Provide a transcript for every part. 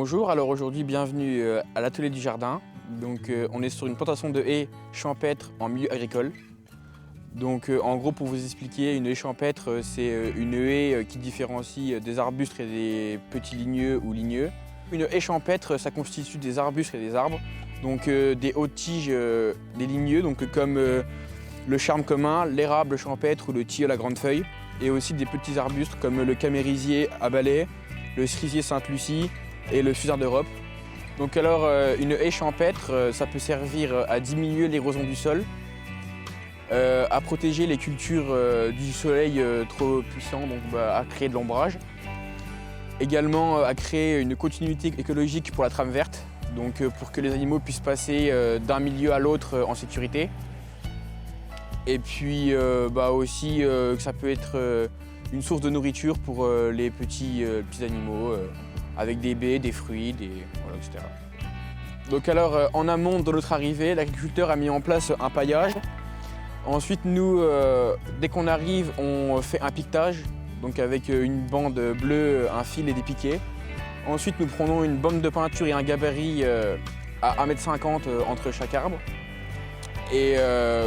Bonjour, alors aujourd'hui bienvenue à l'atelier du jardin. Donc on est sur une plantation de haies champêtres en milieu agricole. Donc en gros pour vous expliquer, une haie champêtre c'est une haie qui différencie des arbustes et des petits ligneux ou ligneux. Une haie champêtre ça constitue des arbustes et des arbres, donc des hautes tiges, des ligneux, donc comme le charme commun, l'érable champêtre ou le tilleul à grande feuille, et aussi des petits arbustes comme le camérisier à balai, le cerisier Sainte-Lucie et le fusard d'Europe. Donc alors une haie champêtre, ça peut servir à diminuer l'érosion du sol, à protéger les cultures du soleil trop puissant, donc à créer de l'ombrage. Également à créer une continuité écologique pour la trame verte, donc pour que les animaux puissent passer d'un milieu à l'autre en sécurité. Et puis aussi que ça peut être une source de nourriture pour les petits animaux, avec des baies, des fruits, voilà, etc. Donc alors en amont de notre arrivée, l'agriculteur a mis en place un paillage. Ensuite nous, dès qu'on arrive, on fait un piquetage, donc avec une bande bleue, un fil et des piquets. Ensuite nous prenons une bande de peinture et un gabarit à 1,50 m entre chaque arbre. Et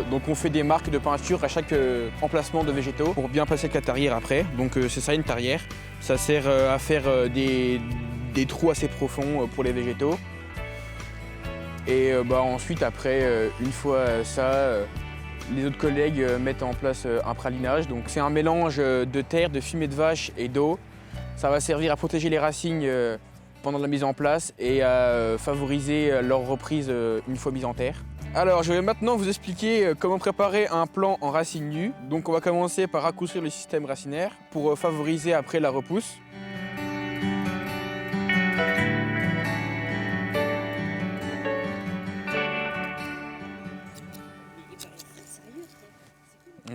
donc on fait des marques de peinture à chaque emplacement de végétaux pour bien placer la tarière après. Donc c'est ça une tarière. Ça sert à faire des trous assez profonds pour les végétaux. Et ensuite après, une fois ça, les autres collègues mettent en place un pralinage. Donc c'est un mélange de terre, de fumier de vache et d'eau. Ça va servir à protéger les racines pendant la mise en place et à favoriser leur reprise une fois mise en terre. Alors je vais maintenant vous expliquer comment préparer un plant en racines nues. Donc on va commencer par raccourcir le système racinaire pour favoriser après la repousse.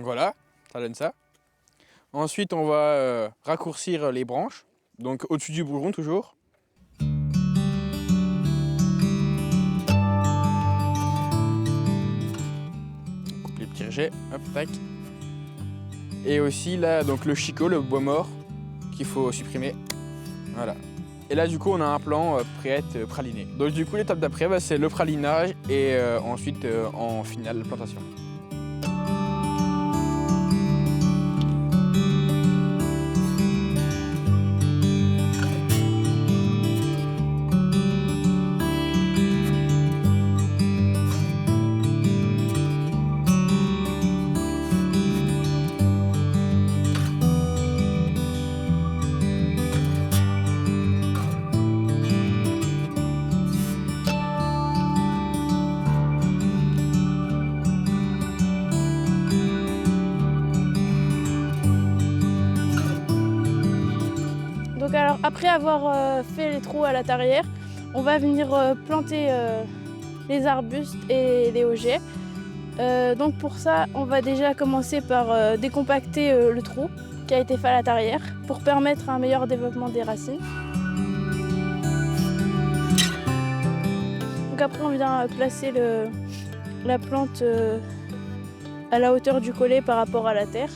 Voilà, ça donne ça. Ensuite on va raccourcir les branches, donc au-dessus du bourgeon toujours. Petit rejet, hop, tac. Et aussi là, donc le chicot, le bois mort, qu'il faut supprimer. Voilà. Et là du coup on a un plant prêt à être praliné. Donc du coup l'étape d'après c'est le pralinage et ensuite en finale la plantation. Donc alors, après avoir fait les trous à la tarière, on va venir planter les arbustes et les augers. Donc pour ça, on va déjà commencer par décompacter le trou qui a été fait à la tarière pour permettre un meilleur développement des racines. Donc après, on vient placer la plante à la hauteur du collet par rapport à la terre.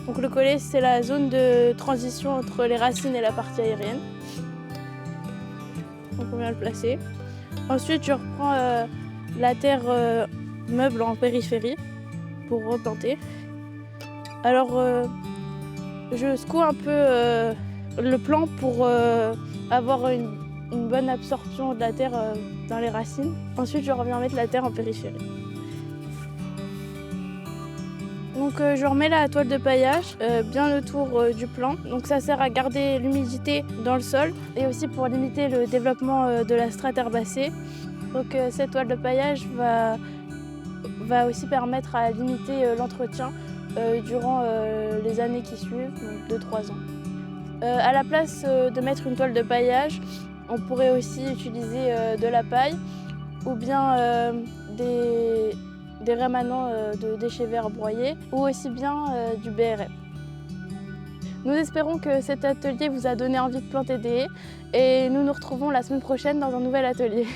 Donc le collet, c'est la zone de transition entre les racines et la partie aérienne. Donc on vient le placer. Ensuite, je reprends la terre meuble en périphérie pour replanter. Alors, je secoue un peu le plant pour avoir une bonne absorption de la terre dans les racines. Ensuite, je reviens mettre la terre en périphérie. Donc je remets la toile de paillage bien autour du plant. Donc ça sert à garder l'humidité dans le sol et aussi pour limiter le développement de la strate herbacée. Donc cette toile de paillage va aussi permettre à limiter l'entretien durant les années qui suivent, donc 2-3 ans. À la place de mettre une toile de paillage, on pourrait aussi utiliser de la paille ou bien des rémanents de déchets verts broyés ou aussi bien du BRM. Nous espérons que cet atelier vous a donné envie de planter des haies et nous nous retrouvons la semaine prochaine dans un nouvel atelier.